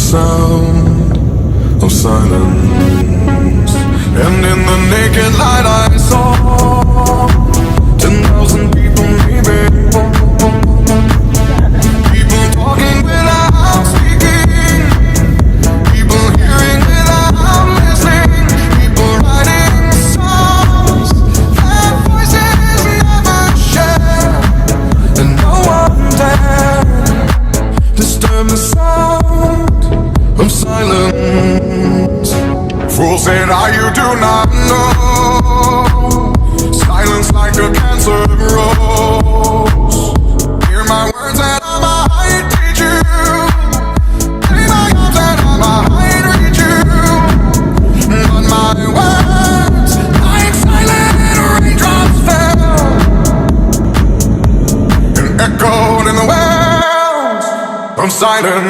sound of silence. And in the naked light I saw 10,000 people, maybe. People talking without speaking, people hearing without listening, people writing songs their voices never share, and no one dared disturb the sound of silence. Fools say now you do not know, silence like a cancer grows. Hear my words and I might teach you, play my arms and I might reach you, but my words like silent raindrops fell and echoed in the wells of silence.